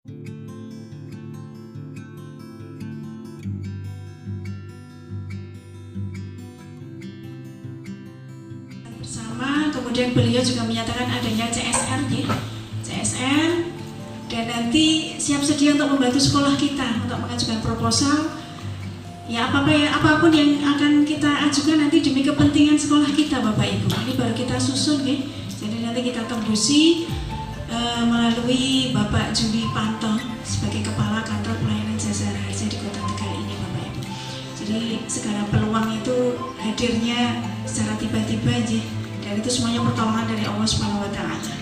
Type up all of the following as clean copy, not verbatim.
Bersama, kemudian beliau juga menyatakan adanya CSR, dan nanti siap sedia untuk membantu sekolah kita untuk mengajukan proposal. Ya apapun yang akan kita ajukan nanti demi kepentingan sekolah kita, Bapak Ibu. Ini baru kita susun, ya. Jadi nanti kita tembusi melalui Bapak Juli Panto sebagai Kepala Kantor Pelayanan Jasa Raharja di Kota Tegal ini, Bapak Ibu. Jadi segala peluang itu hadirnya secara tiba-tiba aja, dan itu semuanya pertolongan dari Allah Subhanahu wa Ta'ala.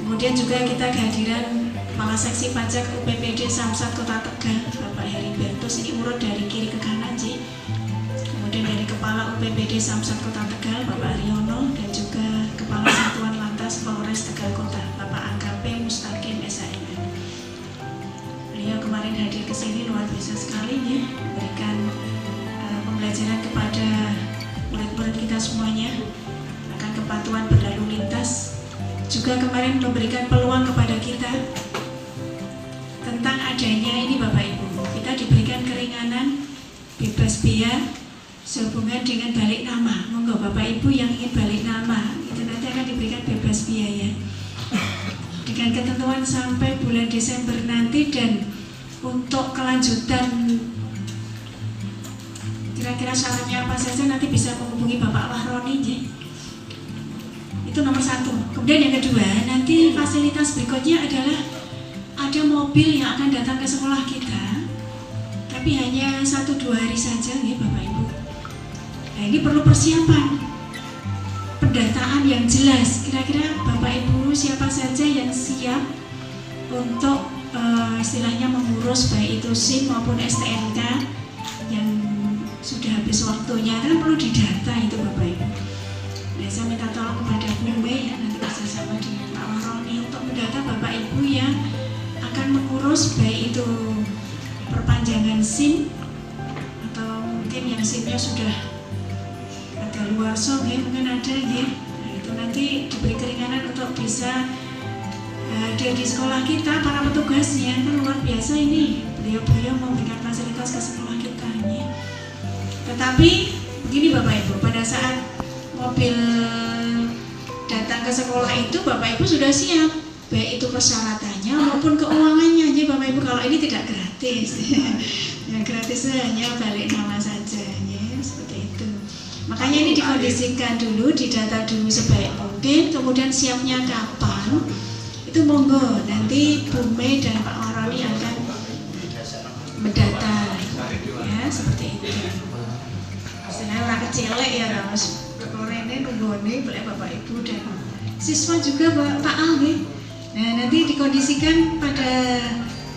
Kemudian juga kita kehadiran Kepala Seksi Pajak UPPD Samsat Kota Tegal, Bapak Heribertus, ini urut dari kiri ke kanan, Ji. Kemudian dari Kepala UPPD Samsat Kota Tegal, Bapak Aryono, dan juga Kepala Satuan Lantas Polres Tegal Kota, Bapak AKP Mustaqim SHMM. Beliau kemarin hadir ke sini luar biasa sekali, ya, memberikan pembelajaran kepada murid-murid kita semuanya akan kepatuhan berlalu lintas. Juga kemarin memberikan peluang kepada kita tentang adanya ini, Bapak Ibu, kita diberikan keringanan bebas biaya sehubungan dengan balik nama. Monggo Bapak Ibu yang ingin balik nama itu nanti akan diberikan bebas biaya dengan ketentuan sampai bulan Desember nanti, dan untuk kelanjutan kira-kira syaratnya apa saja nanti bisa menghubungi Bapak Wahroni, ya. Itu nomor satu. Kemudian yang kedua, nanti fasilitas berikutnya adalah ada mobil yang akan datang ke sekolah kita, tapi hanya 1-2 hari saja, ya Bapak Ibu. Nah, ini perlu persiapan, pendataan yang jelas. Kira-kira Bapak Ibu siapa saja yang siap untuk istilahnya mengurus baik itu SIM maupun STNK yang sudah habis waktunya, kan perlu didata itu, Bapak Ibu. Nah, saya minta tolong kepada Bu Mei, ya, nanti bersama dengan Pak Wahroni untuk mendata Bapak Ibu yang akan mengurus baik itu perpanjangan SIM atau mungkin yang SIM-nya sudah ada luar sok, ya, mungkin ada, ya. Nah, itu nanti diberi keringanan untuk bisa hadir di sekolah kita, para petugasnya kan luar biasa ini, beliau-beliau memberikan fasilitas ke sekolah kita, ya. Tetapi begini Bapak Ibu, pada saat mobil datang ke sekolah itu Bapak Ibu sudah siap, baik itu persyaratannya maupun keuangannya, ya Bapak Ibu. Kalau ini tidak gratis, yang gratis hanya balik nama saja, ya, seperti itu. Makanya ini dikondisikan dulu, didata dulu sebaik mungkin, kemudian siapnya kapan itu monggo nanti Bu Mei dan Pak Wahroni akan mendata, ya, seperti itu. Istilahnya orang kecilek, ya, Mas. Korene nunggone boleh Bapak Ibu dan siswa juga Pak Al, ya. Nah, nanti dikondisikan pada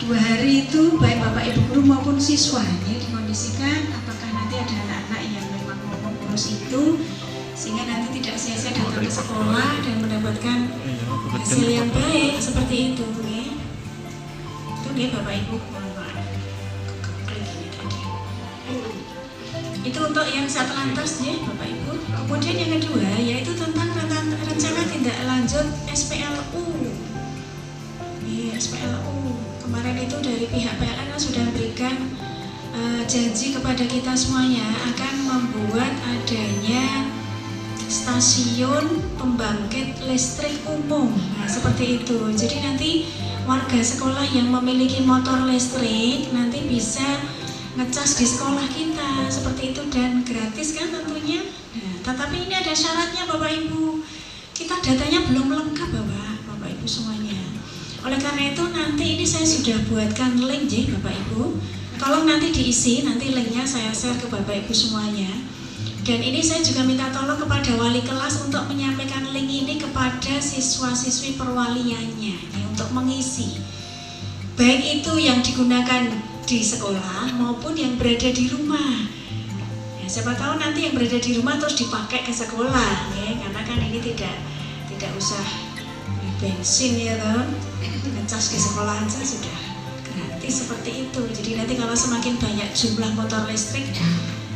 2 hari itu baik Bapak Ibu guru maupun siswa, ya, dikondisikan apakah nanti ada anak-anak yang memang mau mengurus itu sehingga nanti tidak sia-sia datang ke sekolah dan mendapatkan hasil yang baik seperti itu, ya. Itu dia Bapak Ibu. Itu untuk yang Satlantas, ya Bapak Ibu. Kemudian yang kedua yaitu tentang rencana tindak lanjut SPLU. Iya, SPLU. Kemarin itu dari pihak PLN sudah memberikan janji kepada kita semuanya akan membuat adanya stasiun pembangkit listrik umum. Nah, seperti itu. Jadi nanti warga sekolah yang memiliki motor listrik nanti bisa ngecas di sekolah kita seperti itu, dan gratis kan tentunya. Nah, tetapi ini ada syaratnya Bapak Ibu, kita datanya belum lengkap Bapak Ibu semuanya. Oleh karena itu nanti ini saya sudah buatkan link, ya Bapak Ibu, tolong nanti diisi, nanti linknya saya share ke Bapak Ibu semuanya. Dan ini saya juga minta tolong kepada wali kelas untuk menyampaikan link ini kepada siswa-siswi perwaliannya, ya, untuk mengisi baik itu yang digunakan di sekolah maupun yang berada di rumah. Ya, siapa tahu nanti yang berada di rumah terus dipakai ke sekolah, ya, karena kan ini tidak usah bensin, ya toh, ngecas di sekolah aja sudah gratis seperti itu. Jadi nanti kalau semakin banyak jumlah motor listrik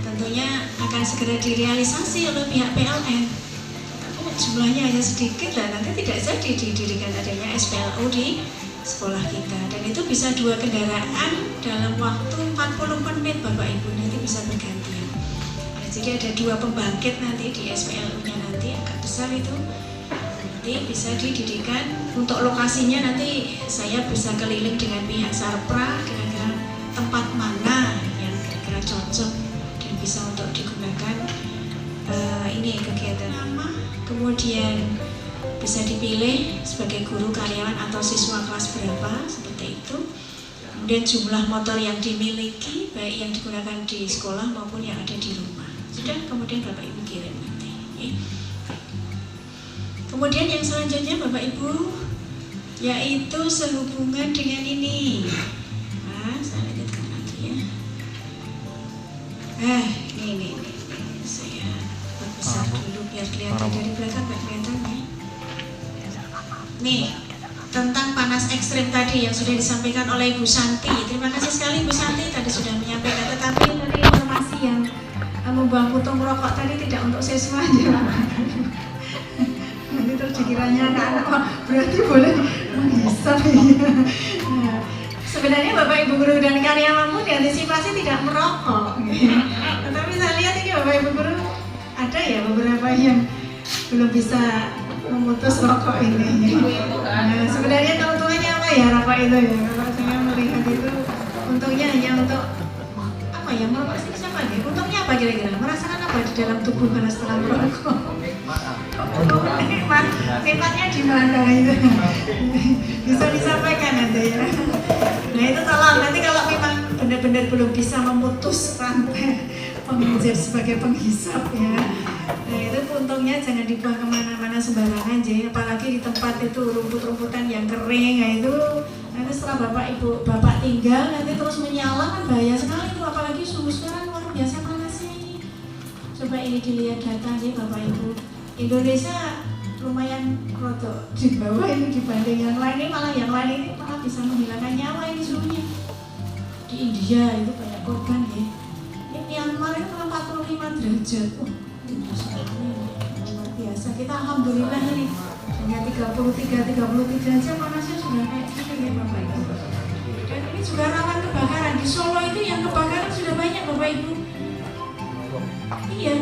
tentunya akan segera direalisasi oleh pihak PLN. Tapi jumlahnya hanya sedikit lah, nanti tidak jadi didirikan adanya SPLU di sekolah kita, dan itu bisa 2 kendaraan dalam waktu 40 menit Bapak Ibu, nanti bisa bergantian. Nah, jadi ada 2 pembangkit nanti di SPLU-nya, nanti agak besar itu, nanti bisa didirikan. Untuk lokasinya nanti saya bisa keliling dengan pihak Sarpra, kira-kira tempat mana yang kira-kira cocok dan bisa untuk digunakan ini kegiatan lama, kemudian bisa dipilih sebagai guru, karyawan, atau siswa kelas berapa, seperti itu. Kemudian jumlah motor yang dimiliki, baik yang digunakan di sekolah maupun yang ada di rumah. Sudah, kemudian Bapak Ibu kirim nanti. Kemudian yang selanjutnya Bapak Ibu, yaitu sehubungan dengan ini. Nah, saya lanjutkan lagi ya. Ini. Saya perbesar dulu biar kelihatan dari belakang, nggak kelihatan ya. Nih, tentang panas ekstrim tadi yang sudah disampaikan oleh Ibu Santi. Terima kasih sekali Ibu Santi tadi sudah menyampaikan. Tetapi tadi informasi yang membuang puntung rokok tadi tidak untuk siswa aja. Nanti terus dikiranya anak-anak berarti boleh menghisap ya. Nah, sebenarnya Bapak Ibu guru dan karyawan pun diantisipasi tidak merokok. Tetapi saya lihat ini Bapak Ibu guru ada ya beberapa yang belum bisa memutus rokok ini. Nah, sebenarnya keuntungannya apa ya rokok itu ya? Kalau saya melihat itu untungnya hanya untuk apa ya? Merokok sih siapa nih? Untungnya apa kira-kira? Merasakan apa di dalam tubuh karena setelah merokok? Nikmatnya di mana itu? Bisa disampaikan nanti ya. Nah itu tolong nanti kalau memang benar-benar belum bisa memutus rantai penghisap sebagai penghisap ya. Nah itu untungnya jangan dibuang kemana-mana sembarangan aja, apalagi di tempat itu rumput-rumputan yang kering. Nah itu nanti setelah bapak tinggal nanti terus menyala kan bahaya sekali itu, apalagi suhu sekarang luar biasa panasnya ini. Coba ini dilihat data nih Bapak Ibu, Indonesia lumayan rotok di bawah ini dibanding yang lain. Ini malah yang lain ini malah bisa menghilangkan nyawa ini suhunya. Di India itu banyak korban ya. Ini Myanmar itu 45 derajat. Luar biasa. Kita alhamdulillah ini hanya 33 aja panasnya sudah kayak gitu ya Bapak Ibu. Dan ini juga rawan kebakaran. Di Solo itu yang kebakaran sudah banyak Bapak Ibu. Iya,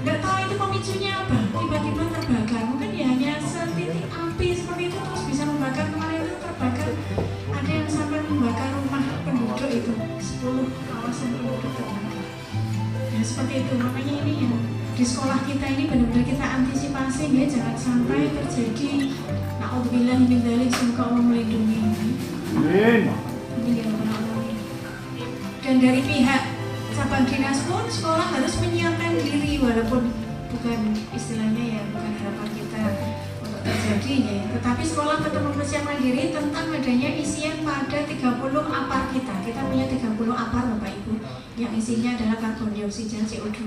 nggak tahu itu pemicunya apa. Tiba-tiba terbakar. Mungkin ya hanya setitik api seperti itu terus bisa membakar. Kemarin itu terbakar. Ada yang sampai membakar rumah penduduk itu 10 kawasan penduduk terbakar. Ya seperti itu. Makanya ini yang di sekolah kita ini benar-benar kita antisipasi ya, jangan sampai terjadi. Na'udzubillah min dzalik, semoga Allah melindungi. Dan dari pihak cabang dinas pun sekolah harus menyiapkan diri, walaupun bukan istilahnya ya, bukan harapan kita untuk terjadi ya, tetapi sekolah tetap mempersiapkan diri tentang adanya isian pada 30 apar kita. Kita punya 30 apar Bapak Ibu, yang isinya adalah karbon dioksida, CO2.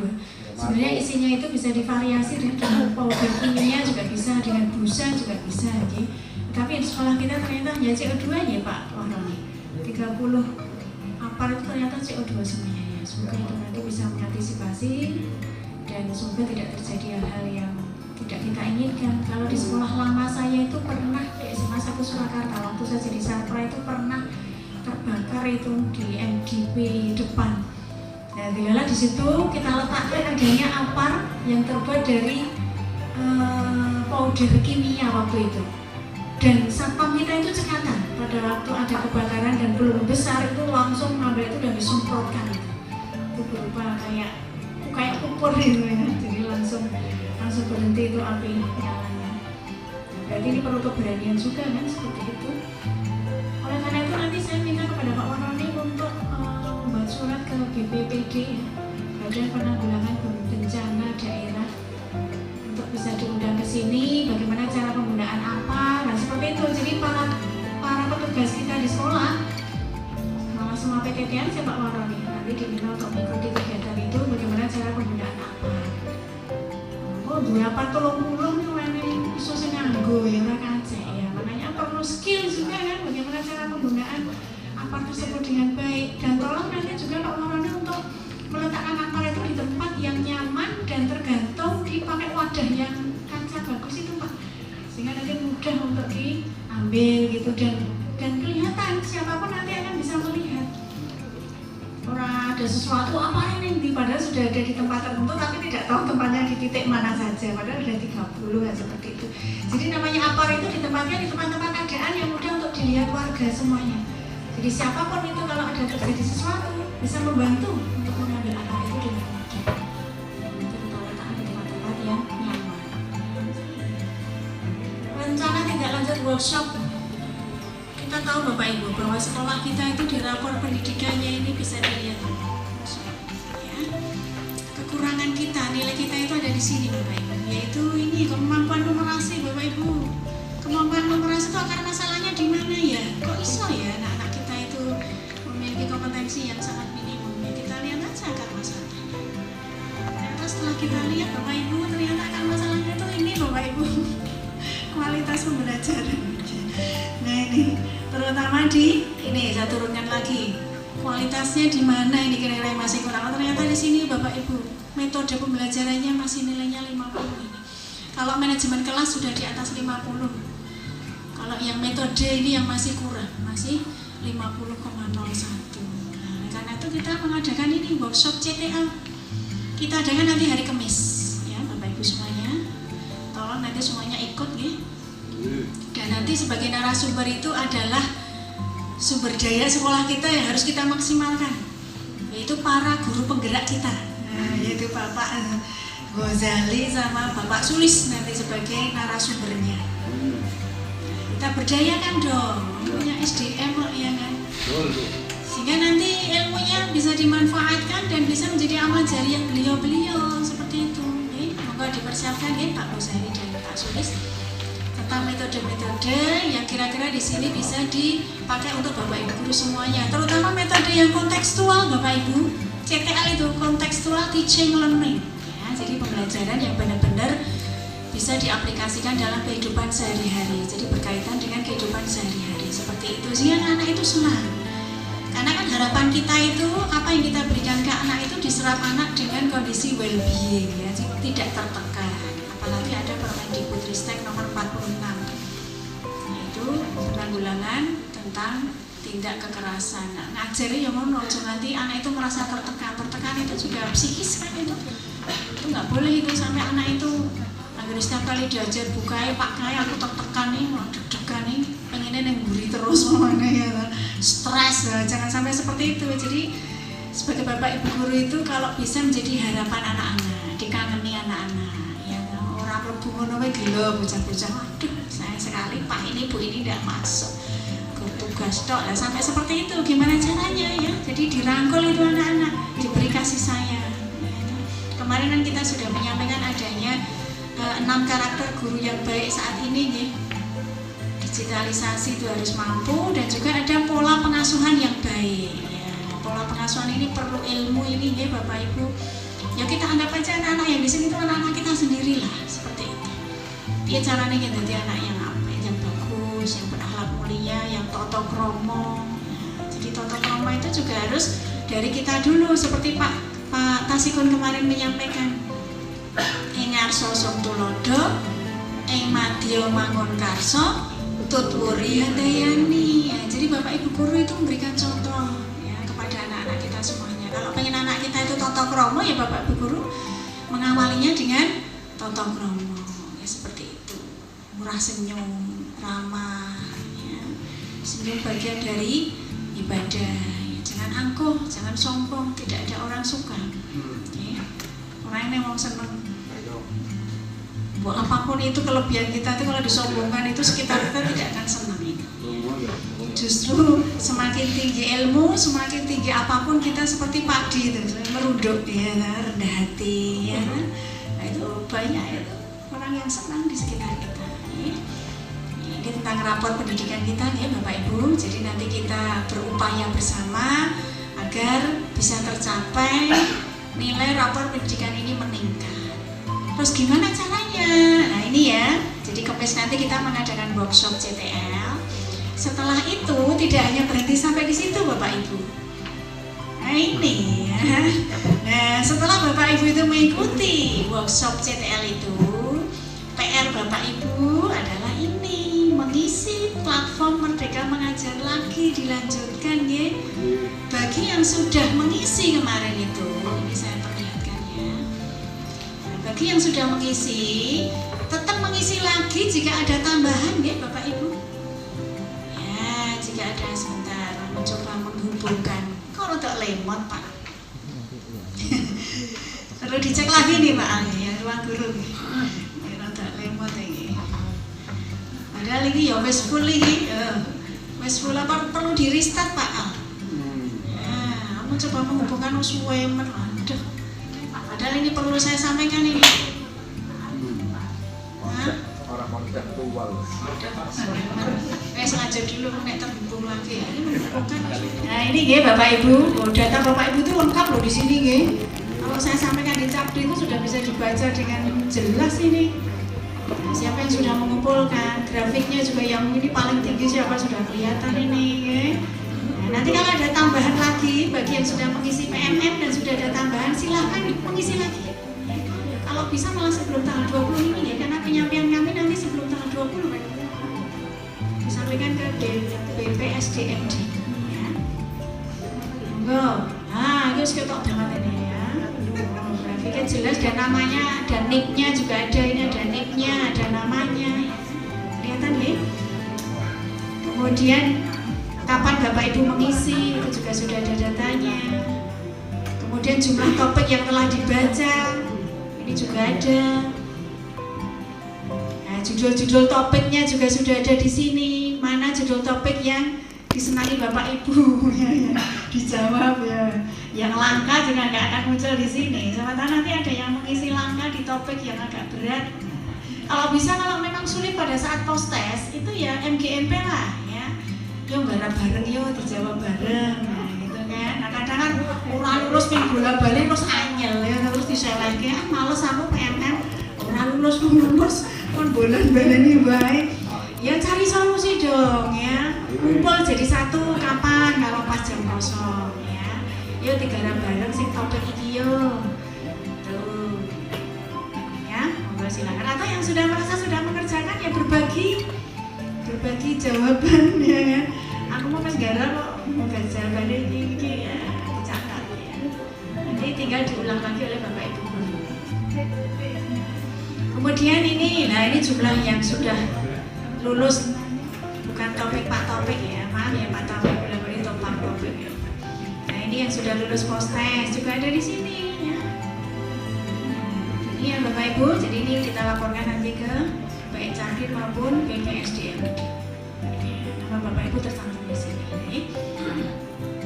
Sebenarnya isinya itu bisa divariasi dengan powder kimia juga bisa, dengan busa juga bisa ya. Tapi di sekolah kita ternyata hanya CO2 ya Pak Wahroni. 30 apar itu ternyata CO2 semuanya. Semoga itu nanti bisa mengantisipasi dan semoga tidak terjadi hal-hal yang tidak kita inginkan. Kalau di sekolah lama saya itu pernah di SMA 1 Surakarta, waktu saya jadi Sarpra itu pernah terbakar itu di MDP depan. Nah, tidaklah di situ kita letakkan adanya apar yang terbuat dari powder kimia waktu itu. Dan satpam kita itu cekatan pada waktu ada kebakaran dan belum besar itu langsung ngambil itu dan disemprotkan itu. Itu berupa kayak kupur gitu ya, jadi langsung berhenti itu api nyalanya. Berarti ini perlu keberanian juga kan seperti itu. Oleh karena itu nanti saya minta kepada Pak Wahroni untuk membuat surat ke BPPD ya, Badan Penanggulangan Bencana Daerah, untuk bisa diundang ke sini bagaimana cara penggunaan apa. Nah seperti itu, jadi para petugas kita di sekolah malah semua PTTN saya Pak Wahroni nanti diminta untuk mengikuti kegiatan itu, bagaimana cara penggunaan apa. Oh, dua apa tolong nih mana iso sing nganggo ya ora kacek ya. Makanya perlu skill juga kan bagaimana cara penggunaan apar tersebut dengan baik. Dan tolong nanti juga Pak Wahroni untuk meletakkan apar itu di tempat yang nyaman dan tergantung dipakai wadah yang kaca bagus itu Pak. Sehingga nanti mudah untuk diambil gitu dan siapapun nanti akan bisa melihat. Orang ada sesuatu apa ini, padahal sudah ada di tempat tertentu tapi tidak tahu tempatnya di titik mana saja, padahal ada 30 ya, seperti itu. Jadi namanya apar itu ditempatkan di tempat-tempat keadaan yang mudah untuk dilihat warga semuanya. Jadi siapapun itu kalau ada terjadi sesuatu bisa membantu untuk mengambil apar itu dengan mudah. Itu kita letakkan di tempat-tempat yang nyaman. Rencana tindak lanjut workshop. Kita tahu Bapak Ibu bahwa sekolah kita itu di rapor pendidikannya ini bisa dilihat ya. Kekurangan kita, nilai kita itu ada di sini Bapak Ibu, yaitu ini kemampuan numerasi Bapak Ibu. Kemampuan numerasi itu akar masalahnya di mana ya? Kok iso ya anak-anak kita itu memiliki kompetensi yang sangat minimum? Ya kita lihat aja akar masalahnya. Ternyata setelah kita lihat Bapak Ibu, ternyata akar masalahnya itu ini Bapak Ibu. Kualitas pembelajaran. Nah ini terutama di ini saya turunkan lagi kualitasnya di mana ini kira-kira masih kurang. Ternyata di sini Bapak Ibu metode pembelajarannya masih nilainya 50 ini. Kalau manajemen kelas sudah di atas 50. Kalau yang metode ini yang masih kurang, masih 50,01. Nah, karena itu kita mengadakan ini workshop CTA. Kita adakan nanti hari Kamis ya Bapak Ibu semuanya. Tolong nanti semuanya ikut ya. Dan nanti sebagai narasumber itu adalah sumber daya sekolah kita yang harus kita maksimalkan, yaitu para guru penggerak kita, yaitu Bapak Ghazali sama Bapak Sulis nanti sebagai narasumbernya. Kita berdayakan dong, punya SDM ya kan, sehingga nanti ilmunya bisa dimanfaatkan dan bisa menjadi amal jariah beliau-beliau seperti itu. Moga dipersiapkan ya Pak Ghazali dan Pak Sulis tentang metode-metode yang kira-kira di sini bisa dipakai untuk Bapak Ibu guru semuanya, terutama metode yang kontekstual Bapak Ibu. CTL itu contextual teaching learning ya, jadi pembelajaran yang benar-benar bisa diaplikasikan dalam kehidupan sehari-hari, jadi berkaitan dengan kehidupan sehari-hari seperti itu, sehingga anak itu senang. Karena kan harapan kita itu apa yang kita berikan ke anak itu diserap anak dengan kondisi well-being ya, tidak tertekan. Apalagi ada Permendikbudristek nomor 46, yaitu penanggulangan tentang tindak kekerasan. Nah, ngajari ya ngono, nanti anak itu merasa tertekan itu juga psikis kan itu nggak boleh itu sampai anak itu agar setiap kali diajar bukai Pak Kai aku tertekan nih, mau deg-degan nih, pengennya nengguri terus mana ya, stres ya, jangan sampai seperti itu. Jadi sebagai Bapak Ibu guru itu kalau bisa menjadi harapan anak-anak, dikangeni anak-anak. Lebu ngono wae gelo bocah-bocah, aduh saya sekali Pak ini Bu ini tidak masuk ke tugas tok lah, sampai seperti itu gimana caranya ya. Jadi dirangkul itu anak-anak, diberi kasih sayang ya. Kemarin kan kita sudah menyampaikan adanya 6 karakter guru yang baik saat ini ya. Digitalisasi itu harus mampu, dan juga ada pola pengasuhan yang baik ya. Pola pengasuhan ini perlu ilmu ini ya Bapak Ibu. Ya kita anggap aja anak-anak yang di sini itu anak-anak kita sendirilah seperti itu. Dia caranya kita jadi anak yang apa? Yang bagus, yang berakhlak mulia, yang toto kromo. Nah, jadi toto kromo itu juga harus dari kita dulu, seperti Pak Tasikun kemarin menyampaikan. Engar sosok tulodo, eng madya mangun karso, tutwuri handayani. Ya, jadi Bapak Ibu guru itu memberikan contoh ya kepada anak-anak kita semuanya. Kalau pengen anak kita itu toto kromo ya Bapak Ibu guru mengawalinya dengan toto kromo ya, seperti itu. Murah senyum, ramah ya. Senyum bagian dari ibadah ya. Jangan angkuh, jangan sombong, tidak ada orang suka ya. Orang yang mau seneng buat apapun itu kelebihan kita itu kalau disombongkan itu sekitar kita tidak akan senang ya. Justru semakin tinggi ilmu, semakin tinggi apapun kita seperti padi itu, merunduk ya, rendah hati ya. Nah, itu banyak itu orang yang senang di sekitar kita ya. Ini tentang rapor pendidikan kita ya Bapak Ibu. Jadi nanti kita berupaya bersama agar bisa tercapai nilai rapor pendidikan ini meningkat. Terus gimana caranya? Nah ini ya, jadi Kamis nanti kita mengadakan workshop CTL. Setelah itu tidak hanya berhenti sampai di situ Bapak Ibu. Nah ini ya. Nah setelah Bapak Ibu itu mengikuti workshop CTL itu, PR Bapak Ibu adalah ini, mengisi platform platform Merdeka Mengajar lagi dilanjutkan ya. Bagi yang sudah mengisi kemarin itu, ini saya perlihatkan ya. Bagi yang sudah mengisi, tetap mengisi lagi jika ada tambahan ya Bapak Ibu. Ya, jika ada sebentar mencoba menghubungkan. Kalau tak lemot Pak. Perlu dicek lagi nih Pak ya, ruang guru. Kalau tak lemot ini. Padahal ini ya wes full ini. Wes full apa perlu di restart Pak Al. Ya, kamu coba menghubungkan USWMer. Aduh. Padahal ini perlu saya sampaikan ini. Orang konseptual. Sengaja dulu nek terhubung lagi ya. Ini menghubungkan. Nah ini ya Bapak Ibu, data Bapak Ibu itu lengkap loh di sini ya. Kalau saya sampaikan di Capdi itu sudah bisa dibaca dengan jelas ini. Siapa yang sudah mengumpulkan, grafiknya juga yang ini paling tinggi siapa sudah kelihatan ini ya. Nah, nanti kalau ada tambahan lagi bagi yang sudah mengisi PMM dan sudah ada tambahan silahkan mengisi lagi. Kalau bisa malah sebelum tanggal 20 ini ya, karena penyampaian kami nanti sebelum tanggal 20 kan. Disampaikan ke BPSDMD ya. Monggo. Nah, itu ketok banget ini ya. Grafiknya jelas dan namanya dan nick-nya juga ada, ini ada nick-nya, ada namanya. Kelihatan ya? Kemudian kapan Bapak Ibu mengisi itu juga sudah ada datanya. Kemudian jumlah topik yang telah dibaca ini juga ada. Nah, judul-judul topiknya juga sudah ada di sini. Mana judul topik yang disenangi Bapak Ibu ya, dijawab ya. Yang langka juga nggak akan muncul di sini. Sementara nanti ada yang mengisi langka di topik yang agak berat. Kalau bisa, kalau memang sulit pada saat post test itu ya MGMP lah ya. Yo garap bareng yo dijawab bareng. Nah, gitu kan. Nah, kadang kan ora lulus ping bola-bali terus anyel ya terus diselehke. Males aku PMM ora lulus kon bolan-baleni wae. Ya cari solusi dong ya. Kumpul jadi satu kapan kalau pas jam kosong ya. Yuk digarap bareng sing topik iki yo. Tuh. Ya, monggo silakan. Atau yang sudah merasa sudah mengerjakan ya berbagi jawaban ya kan. Aku mau pas garap kok mau jawaban ini ya dicatat ya. Nanti tinggal diulang lagi oleh Bapak Ibu guru. Kemudian ini, nah ini jumlah yang sudah lulus, bukan topik Pak Topik ya, maaf ya Pak Topik, boleh topang topik ya. Nah ini yang sudah lulus post test juga ada di sini ya. Nah, ini ya Bapak Ibu, jadi ini kita laporkan nanti ke baik Cakir maupun BPSDM. Nama Bapak Ibu tercantum di sini.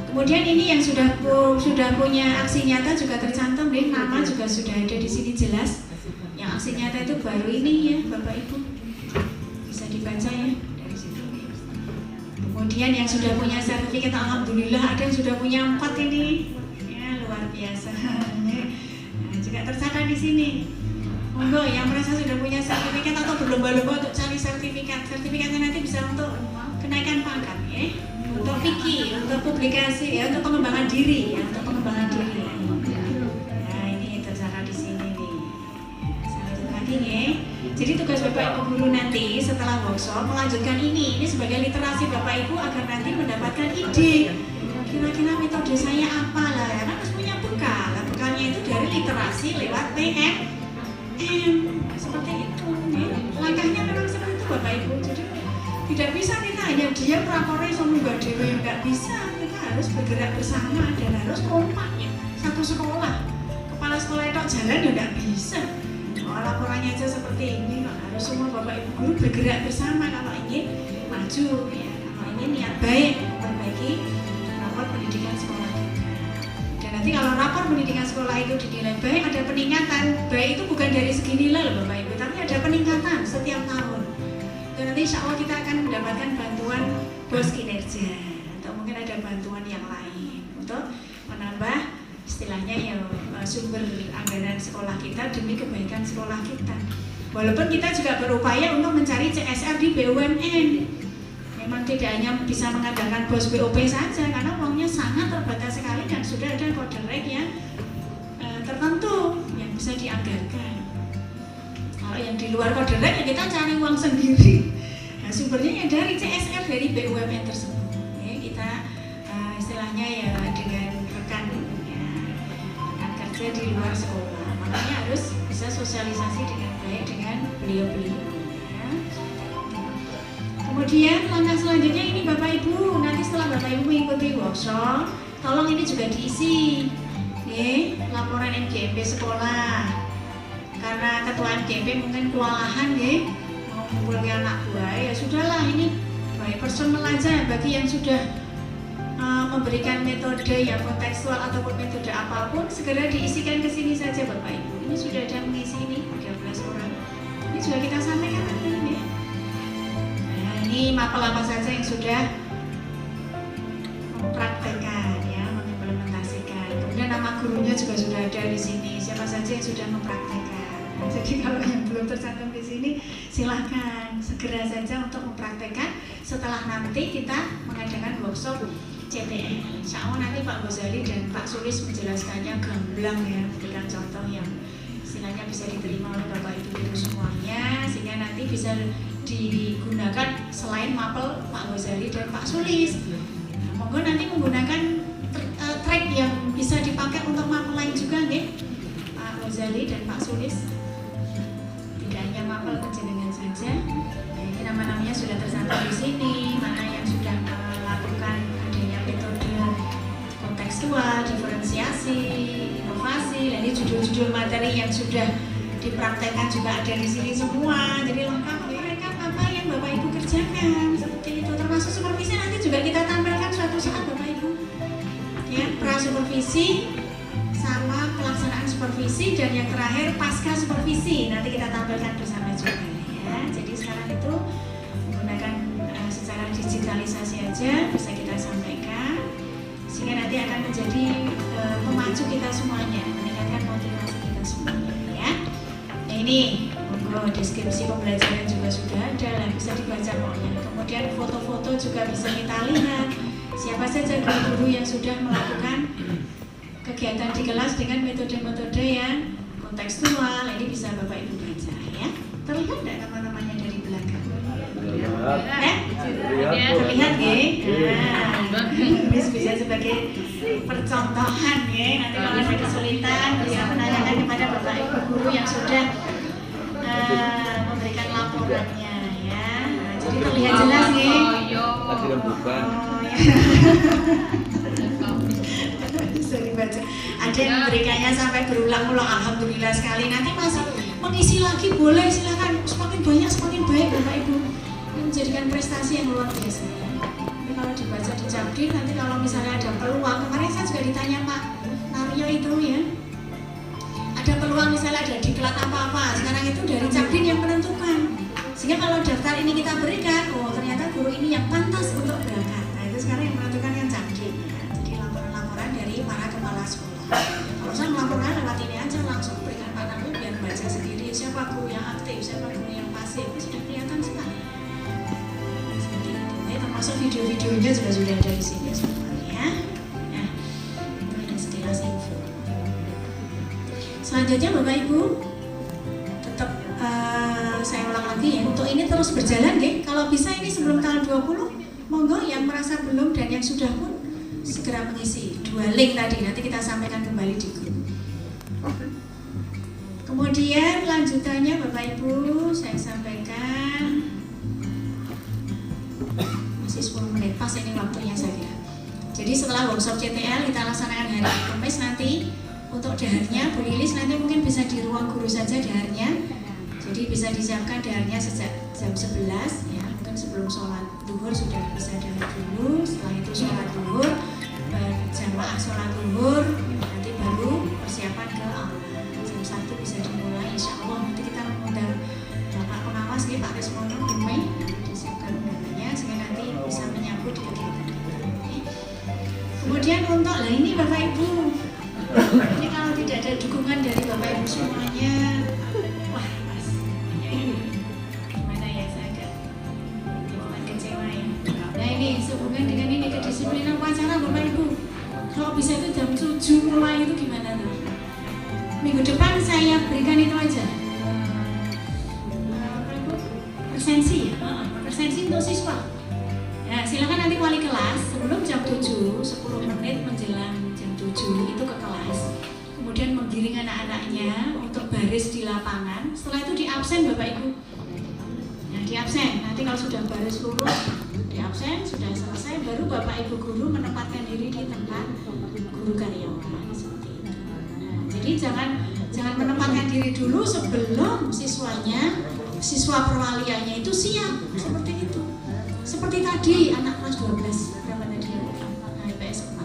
Kemudian ini yang sudah punya aksi nyata juga tercantum deh, nama juga sudah ada di sini jelas. Yang aksi nyata itu baru ini ya Bapak Ibu. Dibaca ya dari situ. Kemudian yang sudah punya sertifikat alhamdulillah ada yang sudah punya 4 ini ya luar biasa. Nah, juga tercatat di sini. Monggo yang merasa sudah punya sertifikat atau berlomba-lomba untuk cari sertifikatnya nanti bisa untuk kenaikan pangkat ya, untuk fikih, untuk publikasi ya, untuk pengembangan diri ya, untuk pengembangan diri. Nah ini tercatat di sini nih. Selanjutnya lagi ya. Jadi tugas Bapak Ibu guru nanti setelah workshop melanjutkan ini sebagai literasi Bapak Ibu agar nanti mendapatkan ide. Kira-kira metode saya apa lah, ya kan harus punya bekal. Bekalnya itu dari literasi lewat PMM. Seperti itu. Ya. Langkahnya memang seperti itu Bapak Ibu. Jadi tidak bisa kita hanya diam rapornya sama dewe, nggak bisa. Kita harus bergerak bersama dan harus kompak ya. Satu sekolah, kepala sekolah itu jalan ya nggak bisa. Laporannya aja seperti ini, harus semua Bapak Ibu guru bergerak bersama kalau ingin maju ya, kalau ingin niat baik memperbaiki rapor pendidikan sekolah kita. Dan nanti kalau rapor pendidikan sekolah itu dinilai baik, ada peningkatan. Baik itu bukan dari segi nilai loh Bapak Ibu, tapi ada peningkatan setiap tahun. Dan nanti insya Allah kita akan mendapatkan bantuan bos kinerja atau mungkin ada bantuan yang lain untuk menambah istilahnya ya sumber anggaran sekolah kita demi kebaikan sekolah kita. Walaupun kita juga berupaya untuk mencari CSR di BUMN. Memang tidak hanya bisa mengandalkan bos BOP saja karena uangnya sangat terbatas sekali dan sudah ada kode rek yang tertentu yang bisa dianggarkan. Kalau yang di luar kode rek ya kita cari uang sendiri. Nah, sumbernya ya dari CSR, dari BUMN tersebut. Ya, kita istilahnya ya dengan rekan kerja di luar sekolah, makanya harus bisa sosialisasi dengan baik dengan beliau-beliau. Ya. Kemudian langkah selanjutnya ini Bapak Ibu, nanti setelah Bapak Ibu mengikuti workshop, tolong ini juga diisi, laporan MGMP sekolah. Karena ketua MGMP mungkin kewalahan mau mengumpulkan anak buah, ya sudahlah ini baik personal aja bagi yang sudah memberikan metode yang kontekstual ataupun metode apapun, segera diisikan ke sini saja Bapak Ibu. Ini sudah ada mengisi ini 13 orang. Ini juga kita sampaikan nanti ini. Nah, ini mapel apa saja yang sudah mempraktekkan ya, mengimplementasikan. Kemudian nama gurunya juga sudah ada di sini. Siapa saja yang sudah mempraktekkan. Nah, jadi kalau yang belum tercantum di sini, silahkan segera saja untuk mempraktekkan. Setelah nanti kita mengadakan workshop CTL. Insya Allah nanti Pak Ghazali dan Pak Sulis menjelaskannya gamblang ya, memberikan contoh yang istilahnya bisa diterima oleh Bapak Ibu semuanya, sehingga nanti bisa digunakan selain mapel Pak Ghazali dan Pak Sulis. Nah, monggo nanti menggunakan track yang bisa dipakai untuk mapel lain juga nih, Pak Ghazali dan Pak Sulis. Tidak hanya mapel kejenengan saja. Nah, ini nama-namanya sudah tercantum di sini, mana yang sudah melakukan metode kontekstual, diferensiasi, inovasi. Dan ini judul-judul materi yang sudah dipraktekkan juga ada di sini semua. Jadi lengkap mereka apa yang Bapak Ibu kerjakan seperti itu. Termasuk supervisi nanti juga kita tampilkan suatu saat Bapak Ibu. Ya, pra-supervisi sama pelaksanaan supervisi, dan yang terakhir pasca supervisi nanti kita tampilkan bersama juga. Ya, jadi sekarang itu menggunakan secara digitalisasi aja bisa kita sampaikan, sehingga nanti akan menjadi pemacu kita semuanya, meningkatkan motivasi kita semuanya ya. Nah ini deskripsi pembelajaran juga sudah ada lah, bisa dibaca pokoknya. Kemudian foto-foto juga bisa kita lihat siapa saja guru-guru yang sudah melakukan kegiatan di kelas dengan metode-metode yang kontekstual. Ini bisa Bapak Ibu baca ya. Terlihat tidak nama-namanya dari belakang? Terlihat ya? Ini bisa sebagai percontohan ya. Nanti kalau ada kesulitan bisa menanyakan kepada Bapak Ibu guru yang sudah memberikan laporannya ya. Nah, jadi terlihat jelas ya. Tadi rembukan. Bisa dibaca. Ada yang memberikannya sampai berulang-ulang. Alhamdulillah sekali. Nanti masih mengisi lagi boleh, silakan. Semakin banyak semakin baik Bapak Ibu. Menjadikan prestasi yang luar biasa. Tapi kalau dibaca di Cabdin, nanti kalau misalnya ada peluang, kemarin saya juga ditanya Pak Naryo itu ya, ada peluang misalnya ada diklat apa-apa, sekarang itu dari Cabdin yang menentukan. Sehingga kalau daftar ini kita berikan, oh ternyata guru ini yang pantas untuk berangkat. Nah itu sekarang yang menentukan yang Cabdin. Jadi laporan-laporan dari para kepala sekolah. Kalau saya melaporkan lewat ini aja, langsung berikan Pak Naryo biar baca sendiri siapa guru yang aktif, siapa guru yang pasif, itu sudah kelihatan sekali. Termasuk video-videonya juga sudah ada di sini semuanya. Nah, itu ada sekilas info. Selanjutnya Bapak Ibu, tetap saya ulang lagi ya, untuk ini terus berjalan ya. Kalau bisa ini sebelum tanggal 20, monggo yang merasa belum dan yang sudah pun segera mengisi 2 link tadi, nanti kita sampaikan kembali di grup. Kemudian lanjutannya Bapak Ibu saya sampaikan. Masih 10 menit, pas ini waktunya saya kira. Jadi setelah workshop CTL kita laksanakan hari Kamis nanti. Untuk daharnya Bu Lilis nanti mungkin bisa di ruang guru saja daharnya. Jadi bisa disiapkan daharnya sejak jam 11 ya. Mungkin sebelum sholat duhur sudah bisa dahar dulu. Setelah itu sholat duhur, berjamaah sholat duhur, nanti baru persiapan ke aula. Jam 1 bisa dimulai insya Allah. Nanti kita mengundang Bapak pengawas ya, Pak Resmono Bumai, disiapkan undangannya sehingga nanti bisa menyambut kegiatan kita. Kemudian untuk ini Bapak Ibu, ini kalau tidak ada dukungan dari Bapak Ibu semuanya, wah mas, gimana ya, saya agak bukan kecewa ya. Nah ini sehubungan dengan ini kedisiplinan upacara Bapak Ibu, kalau bisa itu jam 7 mulai itu gimana tuh? Minggu depan saya berikan itu aja. Presensi ya, presensi wali kelas sebelum jam 7, 10 menit menjelang jam 7 itu ke kelas. Kemudian menggiring anak-anaknya untuk baris di lapangan. Setelah itu di absen Bapak Ibu. Nah, di absen. Nanti kalau sudah baris lurus, di absen sudah selesai, baru Bapak Ibu guru menempatkan diri di tempat guru karyawan seperti itu. Nah, jadi jangan menempatkan diri dulu sebelum siswa perwaliannya itu siap seperti itu. Seperti tadi anak kelas 12 berapa tadi ya? Nah, IPS 4.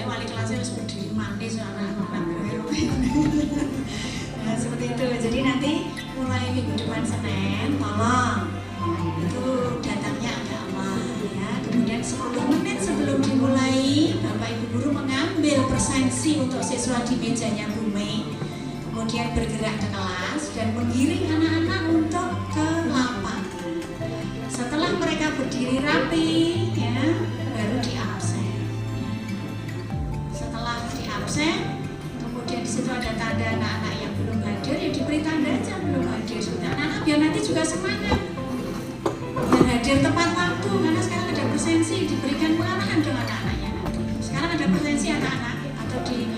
Wali kelasnya harus berdiri manis anak-anak. Nah, seperti itu. Jadi nanti mulai minggu depan Senin, tolong itu datangnya agak awal ya. Kemudian 10 menit sebelum dimulai, Bapak Ibu guru mengambil presensi untuk siswa di mejanya Bu Mei. Kemudian bergerak ke kelas dan menggiring anak-anak untuk ke lapangan. Setelah mereka berdiri rapi, ya, baru di absen. Setelah di absen, kemudian di situ ada tanda anak-anak yang belum hadir, ya diberi tanda aja belum hadir. Sudah anak-anak biar nanti juga semangat, biar hadir tepat waktu. Karena sekarang ada presensi, diberikan pengarahan dengan anak-anaknya nanti. Sekarang ada presensi anak-anak, atau di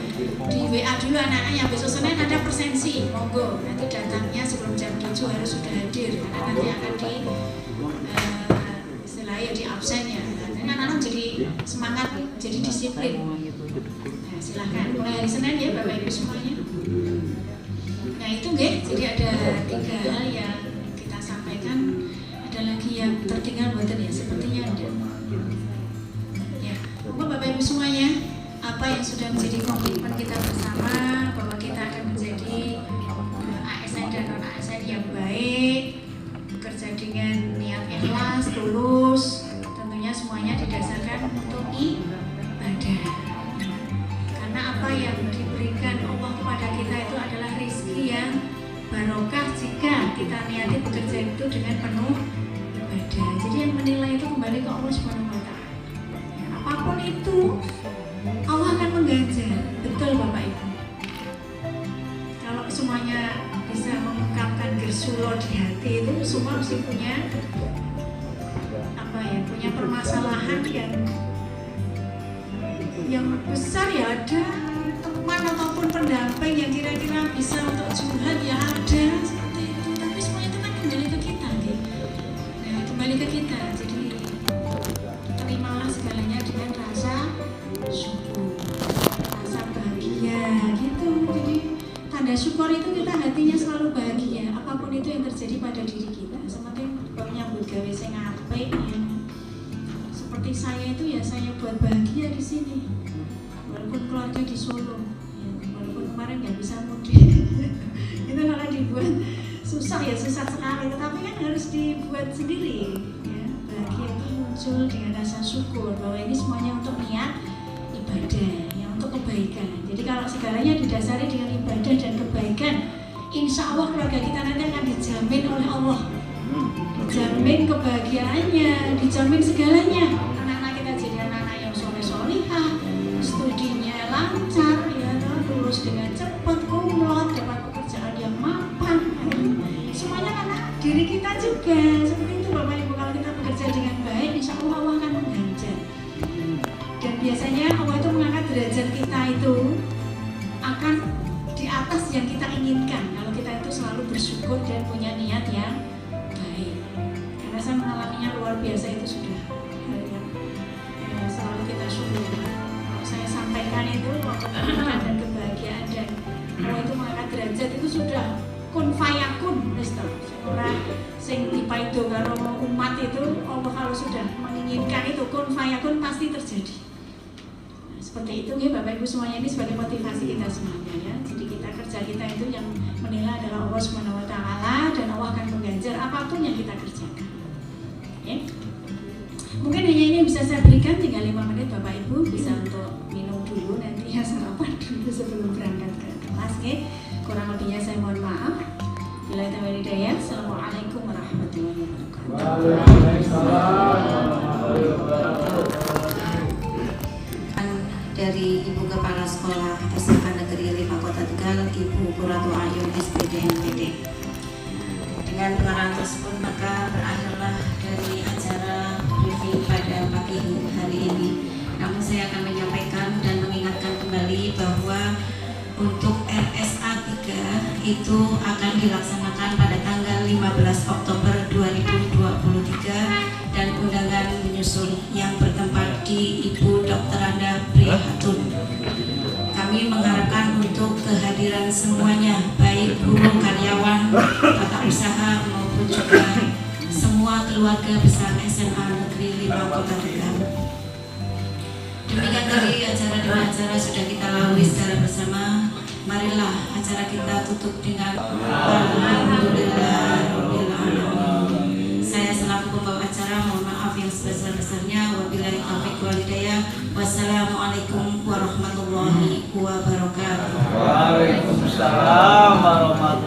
WA dulu anak-anaknya, besok Senin ada presensi, monggo nanti datangnya sebelum jam 7 harus sudah hadir karena nanti akan istilahnya di absen ya. Karena anak-anak jadi semangat, jadi disiplin. Nah, silahkan mulai hari Senin ya Bapak Ibu semuanya. Nah itu nggih, jadi ada 3 hal yang kita sampaikan. Ada lagi yang tertinggal buatan ya, sepertinya ada. Ya, monggo Bapak Ibu semuanya, apa yang sudah menjadi komitmen kita bersama bahwa kita akan menjadi ASN dan non ASN yang baik, bekerja dengan niat ikhlas, tulus, tentunya semuanya didasarkan untuk ibadah. Karena apa yang diberikan Allah kepada kita itu adalah rezeki yang barokah jika kita niati bekerja itu dengan penuh ibadah. Jadi yang menilai itu kembali ke Allah Subhanahu wa Ta'ala. Ya, apapun itu Allah akan mengganjar, betul Bapak Ibu. Kalau semuanya bisa mengungkapkan gersulo di hati itu, semua mesti punya punya permasalahan yang besar ya, ada teman ataupun pendamping yang kira-kira bisa untuk curhat ya ada seperti itu. Tapi semua itu kan kembali ke kita, gitu. Nah, kembali ke kita. Jadi terimalah segalanya dengan rasa syukur, rasa bahagia gitu. Jadi tanda syukur itu kita hatinya selalu bahagia apapun itu yang terjadi pada diri kita. Sementing menyambut gawe sing apik ya. Seperti saya itu ya saya buat bahagia di sini. Walaupun keluarga di Solo, ya, walaupun kemarin nggak bisa mudik, itu malah dibuat susah ya, susah sekali. Tetapi kan harus dibuat sendiri. Ya. Bahagia itu muncul dengan rasa syukur bahwa ini semuanya untuk niat ibadah, yang untuk kebaikan. Jadi kalau segalanya didasari dengan ibadah dan kebaikan, insya Allah keluarga kita nanti akan dijamin oleh Allah, dijamin kebahagiaannya, dijamin segalanya. Anak-anak kita jadi anak-anak yang soleh-solihah, studinya lancar, ya, lulus dengan cepat, kumlot, dapat pekerjaan yang mapan. Semuanya karena diri kita juga. Seperti itu Bapak Ibu, kalau kita bekerja dengan baik, insya Allah Allah akan mengganjar. Dan biasanya Allah itu mengangkat derajat kita itu akan di atas yang kita inginkan kalau kita itu selalu bersyukur dan punya niat yang baik. Karena saya mengalaminya luar biasa, itu sudah hal yang selalu kita syukur. Kalau saya sampaikan itu kemenangan dan kebahagiaan dan Allah itu mengangkat derajat itu sudah kun fayakun, orang sing dipaido karo umat itu, Allah kalau sudah menginginkan itu kun fayakun pasti terjadi. Nah, seperti itu ya Bapak Ibu semuanya, ini sebagai motivasi kita semuanya ya. Jadi kerja kita itu yang menilai adalah Allah Subhanahu wa Ta'ala, dan Allah akan mengganjar apapun yang kita kerjakan. Okay? Mungkin hanya ini bisa saya berikan, tinggal 5 menit Bapak Ibu bisa untuk minum dulu, nanti ya sarapan dulu sebelum berangkat ke kelas. Okay? Kurang lebihnya saya mohon maaf. Bila taufiq hidayah. Assalamualaikum warahmatullahi wabarakatuh. Dari Ibu Kepala Sekolah SMK Negeri 5 Kota Tegal, Ibu Qurratu Ayun SPD NPD. Dengan pengarahan tersebut maka berakhirlah dari acara pada pagi hari ini. Namun saya akan menyampaikan dan mengingatkan kembali bahwa untuk RSA 3 itu akan dilaksanakan pada tanggal 15 Oktober 2023 dan undangan menyusul yang bertempat di Ibu Dr. Anda Prihatun. Kami mengharapkan untuk kehadiran semuanya, baik guru, karyawan, tata usaha maupun juga semua keluarga besar SMA Negeri 5 Kota Tegal. Demikian tadi acara demi acara sudah kita lalui secara bersama. Marilah acara kita tutup dengan Alhamdulillahirabbil alamin. Saya selaku pembawa acara mohon maaf yang sebesar-besarnya. Wabillahi taufiq wal hidayah. Wassalamualaikum warahmatullahi wabarakatuh. Waalaikumsalam warahmatullahi